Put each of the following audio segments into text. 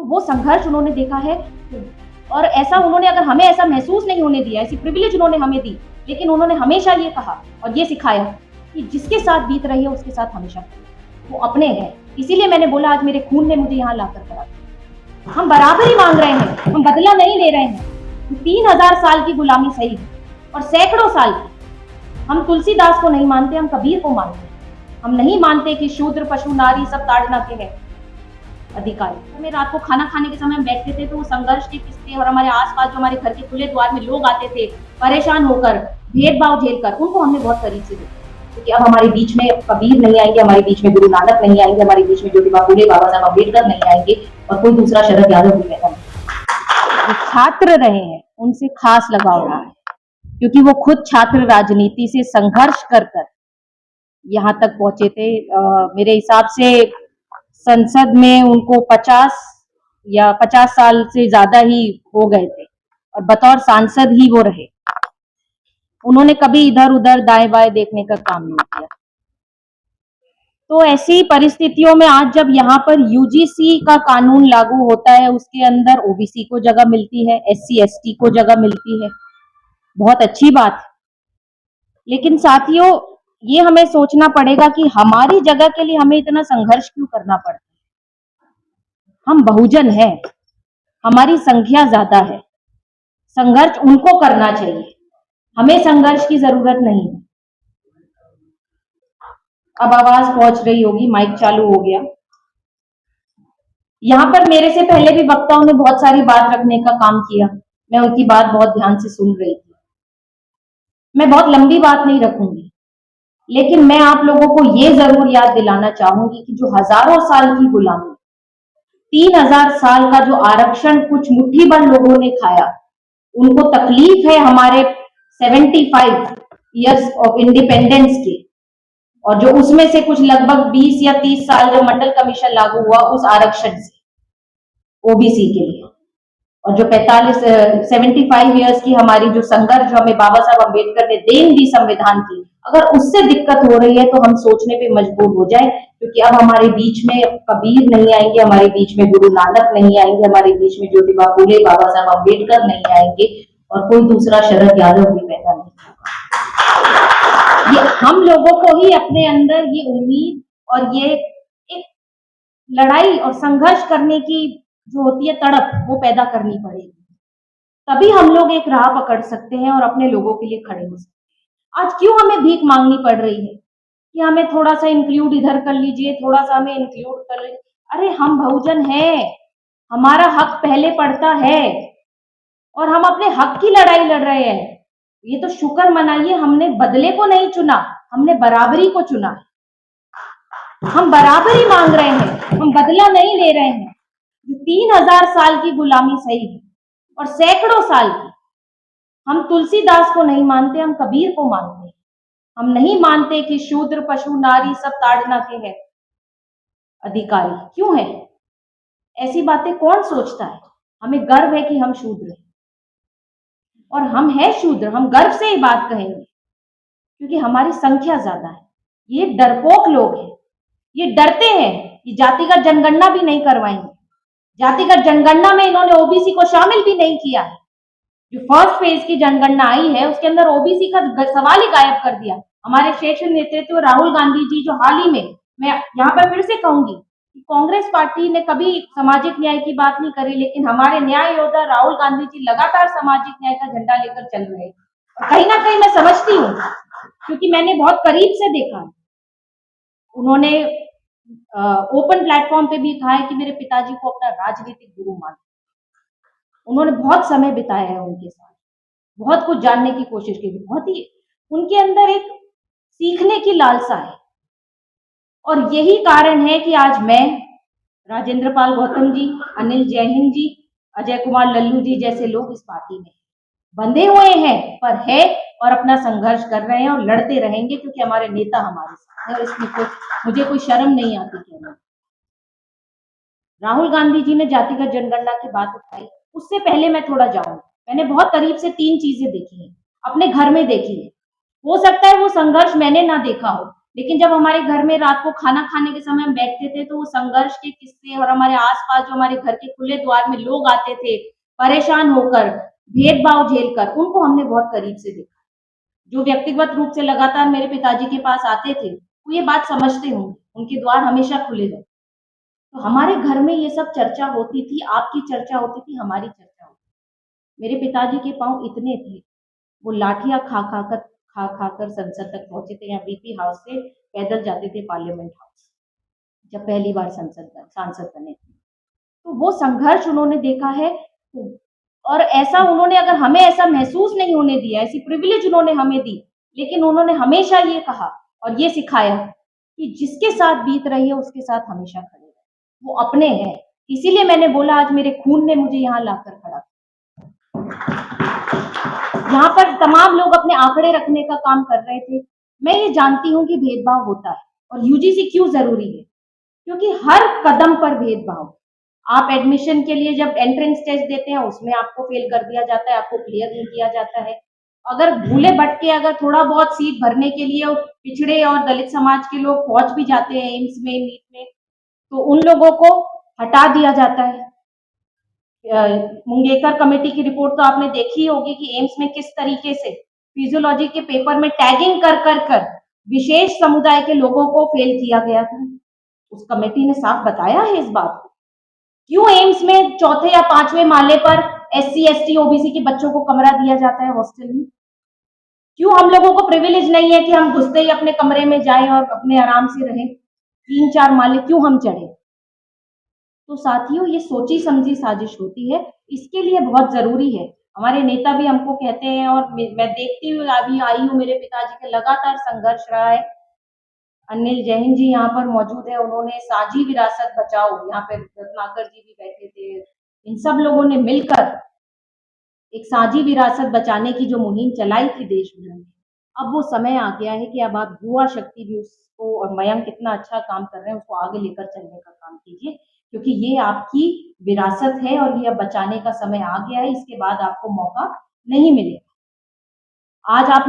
वो संघर्ष उन्होंने देखा है और ऐसा उन्होंने अगर हमें ऐसा महसूस नहीं होने दिया, ऐसी प्रिविलेज उन्होंने हमें दी, लेकिन उन्होंने हमेशा ये कहा और ये सिखाया कि जिसके साथ बीत रही है उसके साथ हमेशा वो अपने हैं। इसीलिए मैंने बोला आज मेरे खून ने मुझे यहाँ लाकर करा दिया। हम बराबरी मांग रहे हैं, हम बदला नहीं ले रहे हैं। 3000 साल की गुलामी सही है और सैकड़ों साल की। हम तुलसीदास को नहीं मानते, हम कबीर को मानते हैं। हम नहीं मानते कि शूद्र पशु नारी सब ताड़ना के हैं अधिकारी। हमें रात को खाना खाने के समय हम बैठते थे तो वो संघर्ष के किस्से और हमारे आसपास जो हमारे घर के खुले द्वार में लोग आते थे परेशान होकर, भेदभाव झेलकर, उनको हमने बहुत करीब से देखा। क्योंकि अब हमारे बीच में कबीर नहीं आएंगे, हमारे बीच में गुरु नानक नहीं आएंगे, हमारे बीच में ज्योतिबा फुले, बाबा साहब अम्बेडकर नहीं आएंगे और कोई दूसरा शरद यादव भी पैदा नहीं। छात्र रहे हैं उनसे खास लगाव रहा है क्योंकि वो खुद छात्र राजनीति से संघर्ष कर कर यहाँ तक पहुंचे थे। मेरे हिसाब से संसद में उनको 50 साल से ज्यादा ही हो गए थे और बतौर सांसद ही वो रहे। उन्होंने कभी इधर उधर दाएं बाएं देखने का काम नहीं किया। तो ऐसी परिस्थितियों में आज जब यहाँ पर यूजीसी का कानून लागू होता है, उसके अंदर ओबीसी को जगह मिलती है, एससी एसटी को जगह मिलती है, बहुत अच्छी बात। लेकिन साथियों, ये हमें सोचना पड़ेगा कि हमारी जगह के लिए हमें इतना संघर्ष क्यों करना पड़ता है। हम बहुजन हैं, हमारी संख्या ज्यादा है, संघर्ष उनको करना चाहिए, हमें संघर्ष की जरूरत नहीं है। अब आवाज पहुंच रही होगी, माइक चालू हो गया। यहाँ पर मेरे से पहले भी वक्ताओं ने बहुत सारी बात रखने का काम किया, मैं उनकी बात बहुत ध्यान से सुन रही थी। मैं बहुत लंबी बात नहीं रखूंगी, लेकिन मैं आप लोगों को ये जरूर याद दिलाना चाहूंगी कि जो हजारों साल की गुलामी, 3000 साल का जो आरक्षण कुछ मुट्ठी भर लोगों ने खाया, उनको तकलीफ है हमारे 75 ईयर्स ऑफ इंडिपेंडेंस की, और जो उसमें से कुछ लगभग 20 या 30 साल जो मंडल कमीशन लागू हुआ उस आरक्षण से ओबीसी के लिए, और जो 75 ईयर्स की हमारी जो संघर्ष जो हमें बाबा साहब अम्बेडकर ने देन दी संविधान की, अगर उससे दिक्कत हो रही है तो हम सोचने पे मजबूर हो जाए। क्योंकि अब हमारे बीच में कबीर नहीं आएंगे, हमारे बीच में गुरु नानक नहीं आएंगे, हमारे बीच में ज्योतिबा फुले, बाबा साहब अम्बेडकर नहीं आएंगे और कोई दूसरा शरद यादव भी पैदा नहीं होगा। ये हम लोगों को ही अपने अंदर ये उम्मीद और ये एक लड़ाई और संघर्ष करने की जो होती है तड़प, वो पैदा करनी पड़ेगी। तभी हम लोग एक राह पकड़ सकते हैं और अपने लोगों के लिए खड़े हो सकते हैं। आज क्यों हमें भीख मांगनी पड़ रही है कि हमें थोड़ा सा इंक्लूड इधर कर लीजिए, थोड़ा सा हमें इंक्लूड कर लीजिए। अरे हम बहुजन हैं, हमारा हक पहले पड़ता है और हम अपने हक की लड़ाई लड़ रहे हैं। ये तो शुक्र मनाइए, हमने बदले को नहीं चुना, हमने बराबरी को चुना है। हम बराबरी मांग रहे हैं, हम बदला नहीं ले रहे हैं। 3000 साल की गुलामी सही है और सैकड़ों साल की। हम तुलसीदास को नहीं मानते, हम कबीर को मानते हैं। हम नहीं मानते कि शूद्र पशु नारी सब ताड़ना के हैं अधिकारी। क्यों है ऐसी बातें? कौन सोचता है? हमें गर्व है कि हम शूद्र हैं और हम हैं शूद्र, हम गर्व से ही बात कहेंगे क्योंकि हमारी संख्या ज्यादा है। ये डरपोक लोग हैं, ये डरते हैं, ये जातिगत जनगणना भी नहीं करवाएंगे। जातिगत जनगणना में इन्होंने ओबीसी को शामिल भी नहीं किया है। जो फर्स्ट फेज की जनगणना आई है उसके अंदर ओबीसी का सवाल ही गायब कर दिया। हमारे शीर्ष नेतृत्व राहुल गांधी जी, जो हाल ही में, मैं यहाँ पर फिर से कहूंगी कि कांग्रेस पार्टी ने कभी सामाजिक न्याय की बात नहीं करी, लेकिन हमारे न्याय योद्धा राहुल गांधी जी लगातार सामाजिक न्याय का झंडा लेकर चल रहे हैं। कहीं ना कहीं मैं समझती हूँ क्योंकि मैंने बहुत करीब से देखा। उन्होंने ओपन प्लेटफॉर्म पे भी कहा है कि मेरे पिताजी को अपना राजनीतिक गुरु मानते। उन्होंने बहुत समय बिताया है उनके साथ, बहुत कुछ जानने की कोशिश की, बहुत ही उनके अंदर एक सीखने की लालसा है। और यही कारण है कि आज मैं, राजेंद्र पाल गौतम जी, अनिल जैहिंद जी, अजय कुमार लल्लू जी जैसे लोग इस पार्टी में बंधे हुए हैं, पर है और अपना संघर्ष कर रहे हैं और लड़ते रहेंगे क्योंकि हमारे नेता हमारे साथ है। इसमें मुझे कोई शर्म नहीं आती कहना। राहुल गांधी जी ने जातिगत जनगणना की बात उठाई, उससे पहले मैं थोड़ा जाऊंगी। मैंने बहुत करीब से 3 चीजें देखी हैं, अपने घर में देखी है। हो सकता है वो संघर्ष मैंने ना देखा हो, लेकिन जब हमारे घर में रात को खाना खाने के समय हम बैठते थे तो वो संघर्ष के किस्से और हमारे आसपास जो हमारे घर के खुले द्वार में लोग आते थे परेशान होकर, भेदभाव झेलकर, उनको हमने बहुत करीब से देखा। जो व्यक्तिगत रूप से लगातार मेरे पिताजी के पास आते थे, वो ये बात समझते होंगे, उनके द्वार हमेशा खुले रहे। तो हमारे घर में ये सब चर्चा होती थी, आपकी चर्चा होती थी, हमारी चर्चा होती थी। मेरे पिताजी के पाँव इतने थे, वो लाठियाँ खा कर संसद तक पहुँचे थे या वीपी हाउस से पैदल जाते थे पार्लियामेंट हाउस, जब पहली बार सांसद बने थे। तो वो संघर्ष उन्होंने देखा है और ऐसा उन्होंने अगर हमें ऐसा महसूस नहीं होने दिया, ऐसी प्रिविलेज उन्होंने हमें दी, लेकिन उन्होंने हमेशा ये कहा और ये सिखाया कि जिसके साथ बीत रही है उसके साथ हमेशा खड़े रहें। वो अपने हैं, इसीलिए मैंने बोला आज मेरे खून ने मुझे यहाँ लाकर खड़ा यहाँ पर तमाम लोग अपने आंकड़े रखने का काम कर रहे थे। मैं ये जानती हूँ कि भेदभाव होता है और यूजीसी क्यों जरूरी है, क्योंकि हर कदम पर भेदभाव। आप एडमिशन के लिए जब एंट्रेंस टेस्ट देते हैं उसमें आपको फेल कर दिया जाता है, आपको क्लियर नहीं किया जाता है। अगर भूले भटके अगर थोड़ा बहुत सीट भरने के लिए पिछड़े और दलित समाज के लोग पहुंच भी जाते हैं एम्स में, नीट में, तो उन लोगों को हटा दिया जाता है। मुंगेकर कमेटी की रिपोर्ट तो आपने देखी होगी कि एम्स में किस तरीके से फिजियोलॉजी के पेपर में टैगिंग कर विशेष समुदाय के लोगों को फेल किया गया था। उस कमेटी ने साफ बताया है इस बात को। क्यों एम्स में चौथे या पांचवें माले पर SC ST OBC के बच्चों को कमरा दिया जाता है हॉस्टल में? क्यों हम लोगों को प्रिविलेज नहीं है कि हम घुसते ही अपने कमरे में जाएं और अपने आराम से रहें? 3-4 माले क्यों हम चढ़े? तो साथियों ये सोची समझी साजिश होती है, इसके लिए बहुत जरूरी है। हमारे नेता भी हमको कहते हैं और मैं देखती हुई अभी आई हूँ, मेरे पिताजी का लगातार संघर्ष रहा है। अनिल जैन जी यहाँ पर मौजूद है, उन्होंने साझी विरासत बचाओ, यहाँ पे रत्नाकर जी भी बैठे थे, इन सब लोगों ने मिलकर एक साझी विरासत बचाने की जो मुहिम चलाई थी देश भर में। अब वो समय आ गया है कि अब आप युवा शक्ति भी उसको, और मयंक कितना अच्छा काम कर रहे हैं, उसको आगे लेकर चलने का काम कीजिए, क्योंकि ये आपकी विरासत है और ये अब बचाने का समय आ गया है। इसके बाद आपको मौका नहीं मिलेगा। आज आप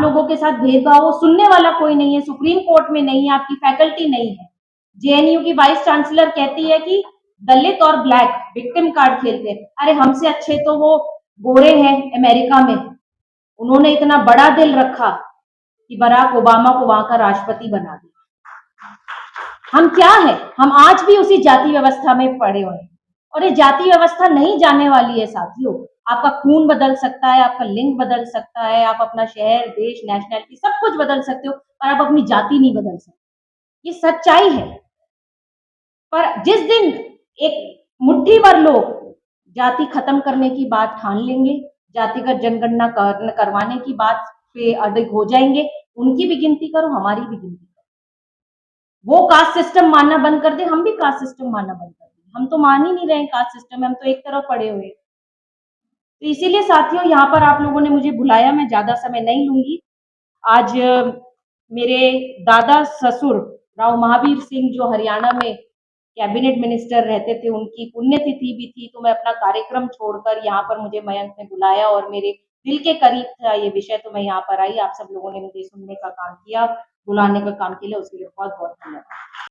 लोगों के साथ भेदभाव सुनने वाला कोई नहीं है, सुप्रीम कोर्ट में नहीं है, आपकी फैकल्टी नहीं है। JNU की वाइस चांसलर कहती है कि दलित और ब्लैक विक्टिम कार्ड खेलते हैं। अरे हमसे अच्छे तो वो गोरे हैं अमेरिका में, उन्होंने इतना बड़ा दिल रखा कि बराक ओबामा को वहां का राष्ट्रपति बना दिया। हम क्या है, हम आज भी उसी जाति व्यवस्था में पड़े हुए हैं और ये जाति व्यवस्था नहीं जाने वाली है साथियों। आपका खून बदल सकता है, आपका लिंग बदल सकता है, आप अपना शहर, देश, नेशनलिटी सब कुछ बदल सकते हो, पर आप अपनी जाति नहीं बदल सकते। ये सच्चाई है। पर जिस दिन एक मुट्ठी भर लोग जाति खत्म करने की बात ठान लेंगे, जातिगत जनगणना करवाने की बात पे अडिग हो जाएंगे, उनकी भी गिनती करो, हमारी भी गिनती करो। वो कास्ट सिस्टम मानना बंद कर दे, हम भी कास्ट सिस्टम मानना बंद कर दें। हम तो मान ही नहीं रहे कास्ट सिस्टम, हम तो एक तरफ पड़े हुए। तो इसीलिए साथियों यहाँ पर आप लोगों ने मुझे बुलाया, मैं ज्यादा समय नहीं लूंगी। आज मेरे दादा ससुर राव महावीर सिंह जो हरियाणा में कैबिनेट मिनिस्टर रहते थे, उनकी पुण्यतिथि भी थी, तो मैं अपना कार्यक्रम छोड़कर यहाँ पर मुझे मयंक ने बुलाया और मेरे दिल के करीब था ये विषय, तो मैं यहाँ पर आई। आप सब लोगों ने मुझे सुनने का काम किया, बुलाने का काम किया, उसके लिए बहुत बहुत धन्यवाद।